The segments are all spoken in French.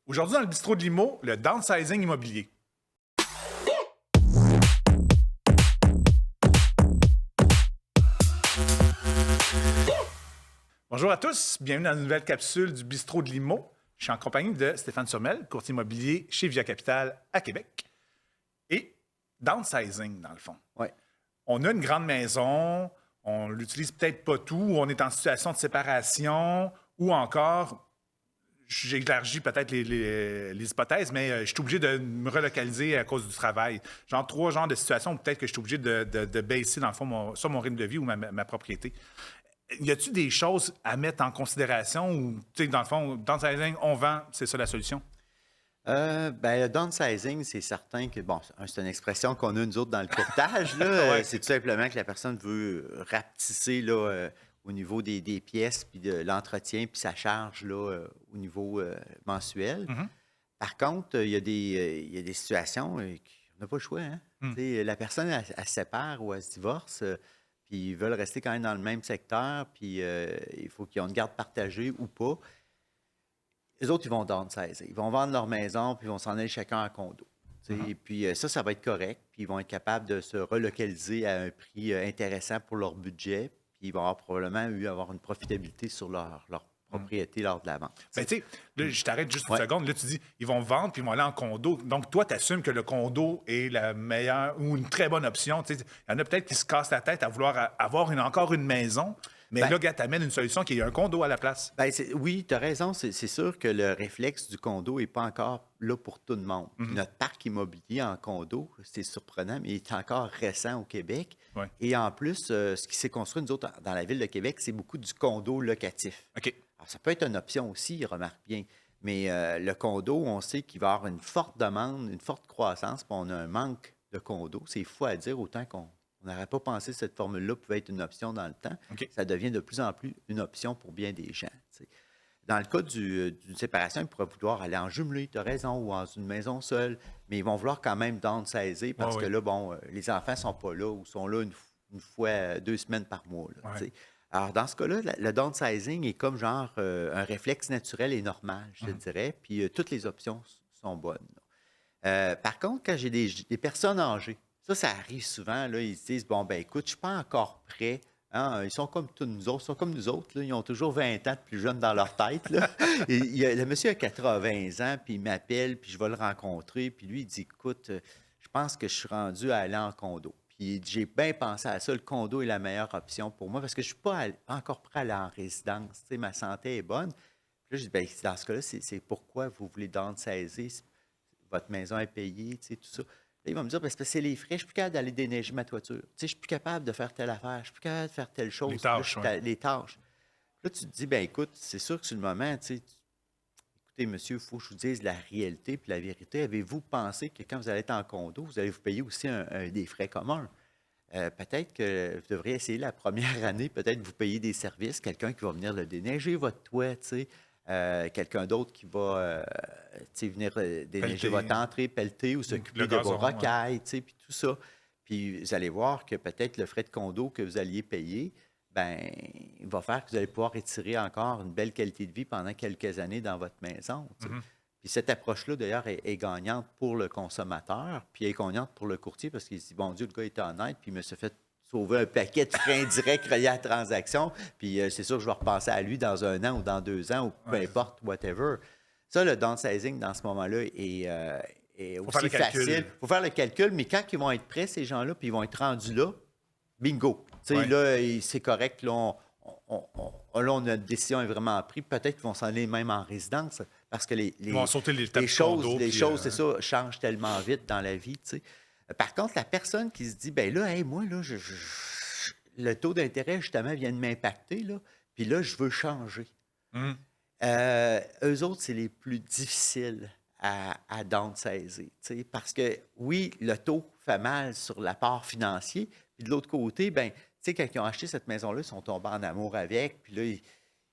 Aujourd'hui, dans le bistrot de Limo, le downsizing immobilier. Bonjour à tous, bienvenue dans une nouvelle capsule du bistrot de Limo. Je suis en compagnie de Stéphane Surmel, courtier immobilier chez Via Capital à Québec. Et downsizing, dans le fond. Ouais. On a une grande maison, on l'utilise peut-être pas tout, on est en situation de séparation, ou encore, j'élargis peut-être les hypothèses, mais je suis obligé de me relocaliser à cause du travail. Genre 3 genres de situations où peut-être que je suis obligé de baisser, dans le fond, soit mon rythme de vie ou ma propriété. Y a-t-il des choses à mettre en considération ou, tu sais, dans le fond, downsizing, on vend, c'est ça la solution? Le downsizing, c'est certain que, bon, c'est une expression qu'on a nous autres dans le courtage. Là. Ouais. C'est tout simplement que la personne veut rapetisser là, au niveau des pièces, puis de l'entretien, puis sa charge là, au niveau mensuel. Mhm. Par contre, il y a des situations qu'on n'a pas le choix. Hein? Tu sais, la personne, elle se sépare ou elle se divorce, puis ils veulent rester quand même dans le même secteur, puis il faut qu'ils aient une garde partagée ou pas. Les autres, ils vont downsizer. Ils vont vendre leur maison, puis ils vont s'en aller chacun en condo. Et puis ça va être correct. Puis ils vont être capables de se relocaliser à un prix intéressant pour leur budget. Puis ils vont probablement avoir une profitabilité sur leur propriété lors de la vente. Ben, tu sais, là, je t'arrête juste une Ouais. seconde. Là, tu dis, ils vont vendre puis ils vont aller en condo. Donc, toi, tu assumes que le condo est la meilleure ou une très bonne option. Tu sais, il y en a peut-être qui se cassent la tête à vouloir avoir encore une maison. Mais là, gars, t'amènes une solution qui est un condo à la place. Oui, tu as raison. C'est sûr que le réflexe du condo n'est pas encore là pour tout le monde. Puis notre parc immobilier en condo, c'est surprenant, mais il est encore récent au Québec. Ouais. Et en plus, ce qui s'est construit, nous autres, dans la ville de Québec, c'est beaucoup du condo locatif. OK. Alors, ça peut être une option aussi, remarque bien. Mais le condo, on sait qu'il va y avoir une forte demande, une forte croissance, puis on a un manque de condos. C'est fou à dire, autant qu'on n'aurait pas pensé que cette formule-là pouvait être une option dans le temps. OK. Ça devient de plus en plus une option pour bien des gens. T'sais. Dans le cas d'une séparation, ils pourraient vouloir aller en jumelé, tu as raison, ou dans une maison seule, mais ils vont vouloir quand même downsizer parce que là, bon, les enfants ne sont pas là ou sont là une fois 2 semaines par mois. Là, Ouais. Alors, dans ce cas-là, le downsizing est comme genre un réflexe naturel et normal, je te dirais, puis toutes les options sont bonnes. Par contre, quand j'ai des personnes âgées, ça arrive souvent, là, ils se disent, bon, ben écoute, je ne suis pas encore prêt. Hein? Ils sont comme tous nous autres, ils sont comme nous autres, là, ils ont toujours 20 ans de plus jeunes dans leur tête. Là. Et, le monsieur a 80 ans, puis il m'appelle, puis je vais le rencontrer, puis lui, il dit, écoute, je pense que je suis rendu à aller en condo. Puis j'ai bien pensé à ça, le condo est la meilleure option pour moi, parce que je ne suis pas encore prêt à aller en résidence. Tu sais, ma santé est bonne. Puis là, je dis, ben, dans ce cas-là, c'est pourquoi vous voulez downsizer, votre maison est payée, tu sais, tout ça. Là, il va me dire, ben, c'est parce que c'est les frais, je ne suis plus capable d'aller déneiger ma toiture. Tu sais, je ne suis plus capable de faire telle affaire, je ne suis plus capable de faire telle chose. Les tâches, Là, les tâches. Là, tu te dis, ben écoute, c'est sûr que sur le moment, tu sais, écoutez, monsieur, il faut que je vous dise la réalité puis la vérité. Avez-vous pensé que quand vous allez être en condo, vous allez vous payer aussi des frais communs? Peut-être que vous devriez essayer la première année, peut-être vous payer des services, quelqu'un qui va venir le déneiger, votre toit, tu sais. Quelqu'un d'autre qui va venir déneiger Pelleter. votre entrée, pelleter ou s'occuper Le de vos gazon, rocailles, puis tout ça. Puis vous allez voir que peut-être le frais de condo que vous alliez payer, ben, il va faire que vous allez pouvoir étirer encore une belle qualité de vie pendant quelques années dans votre maison. Puis cette approche-là, d'ailleurs, est gagnante pour le consommateur, puis elle est gagnante pour le courtier parce qu'il se dit, bon Dieu, le gars est honnête, puis il me s'est fait sauver un paquet de frais indirects reliés à la transaction, puis c'est sûr que je vais repenser à lui dans 1 an ou dans 2 ans, ou peu importe, whatever. Ça, le downsizing, dans ce moment-là, est aussi facile. Il faut faire le calcul, mais quand ils vont être prêts, ces gens-là, puis ils vont être rendus là, bingo. Tu sais, là, c'est correct, là, notre décision est vraiment prise. Peut-être qu'ils vont s'en aller même en résidence, parce que les choses, c'est ça, changent tellement vite dans la vie, tu sais. Par contre, la personne qui se dit, ben là, hey, moi, là, le taux d'intérêt, justement, vient de m'impacter, là, puis là, je veux changer. Eux autres, c'est les plus difficiles à downsizer, tu sais, parce que, oui, le taux fait mal sur l'apport financier, puis de l'autre côté, ben, tu sais, quand ils ont acheté cette maison-là, ils sont tombés en amour avec, puis là, il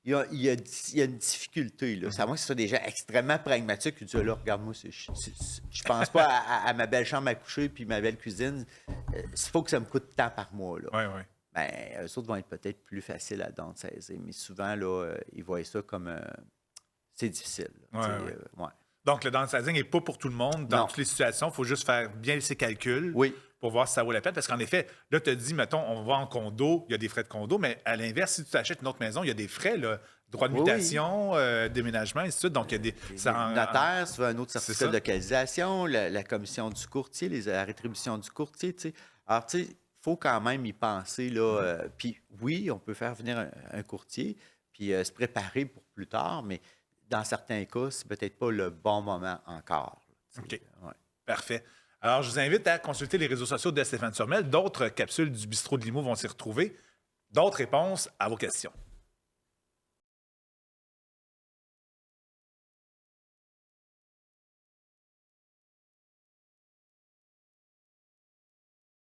y a une difficulté. Là. C'est à moins que ce soit des gens extrêmement pragmatiques qui disent, là, regarde-moi, je pense pas à ma belle chambre à coucher puis ma belle cuisine. Il faut que ça me coûte tant par mois. Là. Oui. Ben, eux autres vont être peut-être plus faciles à downsizer, mais souvent, là, ils voient ça comme... c'est difficile. Ouais. Donc, le downsizing n'est pas pour tout le monde dans Non. toutes les situations. Il faut juste faire bien ses calculs Oui. pour voir si ça vaut la peine. Parce qu'en effet, là, tu as dit, mettons, on va en condo, il y a des frais de condo, mais à l'inverse, si tu t'achètes une autre maison, il y a des frais, là, droit de Oui, mutation, déménagement, et ainsi de suite. Donc, il y a des... Notaire, si tu veux un autre C'est certificat de ça. localisation, la commission du courtier, la rétribution du courtier, tu sais. Alors, tu sais, il faut quand même y penser, là. Puis oui, on peut faire venir un courtier, puis se préparer pour plus tard, mais dans certains cas, c'est peut-être pas le bon moment encore. Là, OK. ouais. Parfait. Alors, je vous invite à consulter les réseaux sociaux de Stéphane Turmel. D'autres capsules du bistrot de Limo vont s'y retrouver. D'autres réponses à vos questions.